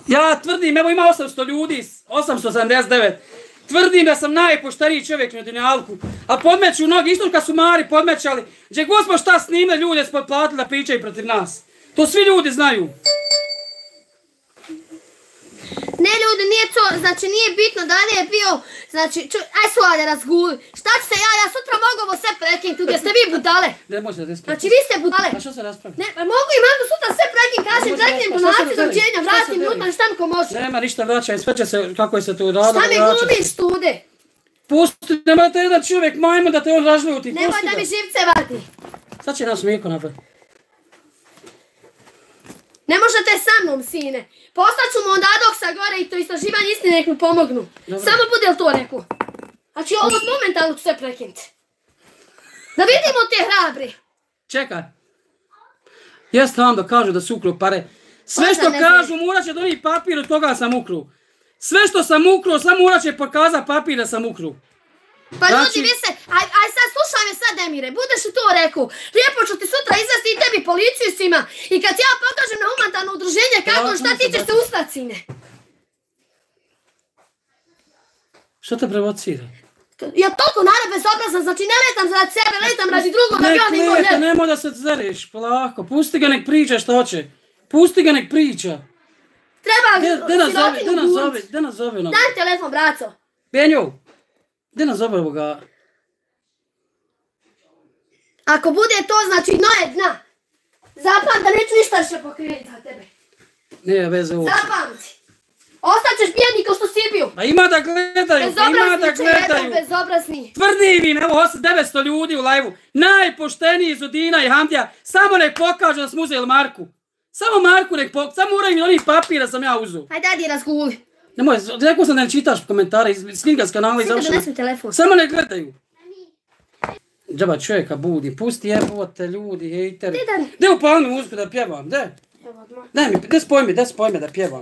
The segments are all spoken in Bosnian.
Ja tvrdim, evo ima 800 ljudi, 879. Tvrdim da sam najpoštariji čovjek na dunjalku. A podmeću mnogi, isto kad su Mari podmećali. Gdje god smo šta snimili, ljude smo platili da pričaju protiv nas. To svi ljudi znaju. Ne ljudi, nije to, znači nije bitno da li je bio, znači, aj suade razguli. Šta će se ja sutra mogu ovo sve prekinuti, gdje ste vi budale. Ne može da raspraviti. Znači vi ste budale. A što se raspravi? Ne, mogu i mogu sutra sve prekinuti, kažem, prekinem donaci za učenja, vratim ljutan, šta mi ko može. Nema ništa vraćaj, sve će se, kako je se to radilo. Šta mi glumiš stude? Pusti, nemojte jedan čovjek majmun da te on razljuti. Nemoj da mi živce vati. Sad će nas Miko napraviti. Ne možete sa mnom, sine. Poslaću mu onda doksa gore i to istraživanje istine nek mu pomognu. Dobro. Samo bude li to rekao? Znači ovo momentalno ću sve prekinuti. Da vidimo te hrabri. Čekaj. Jeste vam da kažu da su ukru pare. Sve što kažu morat će donijeti papir, od toga sam ukru. Sve što sam ukru, samo morat će pokazati papir da sam ukru. Pa ljudi, vi se, aj sad slušaj me sad, Emire, budeš li to rekao, lijepo ću ti sutra izvesti i tebi policiju svima i kad ja pokažem na humanitarno udruženje kako, šta ti ćeš se ustati, sine? Što te provocira? Ja toliko naravno bezobrazan, znači ne letam za sebe, letam radi drugog, da bi on imao ne. Nemoj da se zereš, polako, pusti ga nek priča što hoće. Pusti ga nek priča. Treba sirotinu gurnuti. Gdje nas zove? Daj telefon, braco. Benju. Gdje nas zove ovoga? Ako bude to, znači dno je dna. Zapamti da neću ništa više pokriviti za tebe. Nije veze uopće. Zapamti. Ostaćeš bijedni kao što si bio. Pa ima da gledaju, ima da gledaju. Bezobrazni. Tvrdim, evo 900 ljudi u lajvu. Najpošteniji Zudina i Hamdija. Samo nek pokažu da smo uzeli Marku. Samo Marku nek pokažu. Samo moraju mi onih papira sam ja uzu. Hajde, dadi razguli. Nemoj, rekao sam da ne čitaš komentare, skini ga s kanala i završeno. Samo ne gledaju. Džaba čovjeka budi, pusti jebote ljudi, hejteri. Gdje upali mi muziku da pjevam, gdje? Gdje spoj me da pjevam.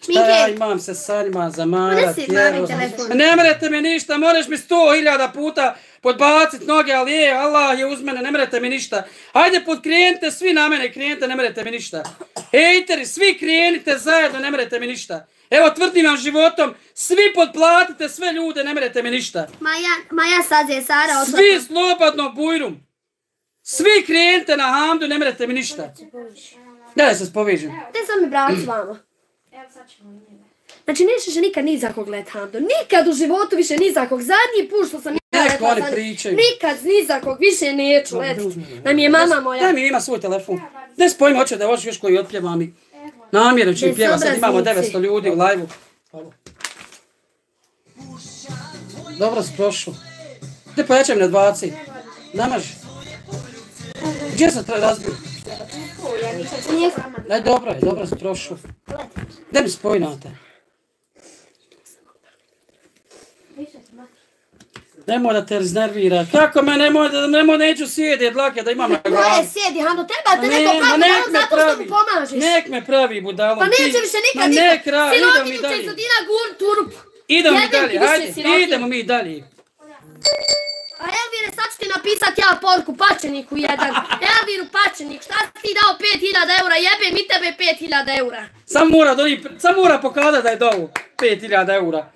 Šta ja imam se sanjima zamarat, jebo. Ne mrete mi ništa, moraš mi 100.000 puta podbacit noge, ali je, Allah je uz mene, ne mrete mi ništa. Hajde podkrijenite svi na mene, krijenite, ne mrete mi ništa. Hejteri, svi krijenite zajedno, ne mrete mi ništa. Evo tvrdim vam životom, svi podplatite sve ljude, ne mrete mi ništa. Maja sad je Sara oslapa. Svi slobodno bujrum. Svi krijenite na Hamdu, ne mrete mi ništa. Da se spovežem. Te sam mi brat s vama. Znači nećeš nikad ni za kog let Hamdu. Nikad u životu više ni za kog. Zadnji put što sam ja letla nikad ni za kog više neću letiti. Da mi je mama moja. Daj mi ima svoj telefon. Ne spojim, hoće da hoćeš još koji otpjevam i namjerom ću im pjeva. Sad imamo 900 ljudi u lajvu. Dobro si prošlo. Gdje pojačam na 20? Namaži. Gdje se treba razbiti? Daj, dobro si prošlo. Gdje mi spoji na te? Nemoj da te iznervira. Kako me nemoj neću sjedi dlake da imam na glavu. Ne sjedi, Hando, treba te neko pravi budalom zato što mu pomažeš. Nek me pravi budalom. Pa neće više nikad niko. Sirotinju će Zudina gur turp. Idemo mi dalje, hajde, idemo mi dalje. A Elvire, sad ću ti napisat ja porku, pačeniku jedan. Elviru pačenik, šta si ti dao 5.000 eura, jebem i tebe 5.000 eura. Sam mora pokazati da je dao 5.000 eura.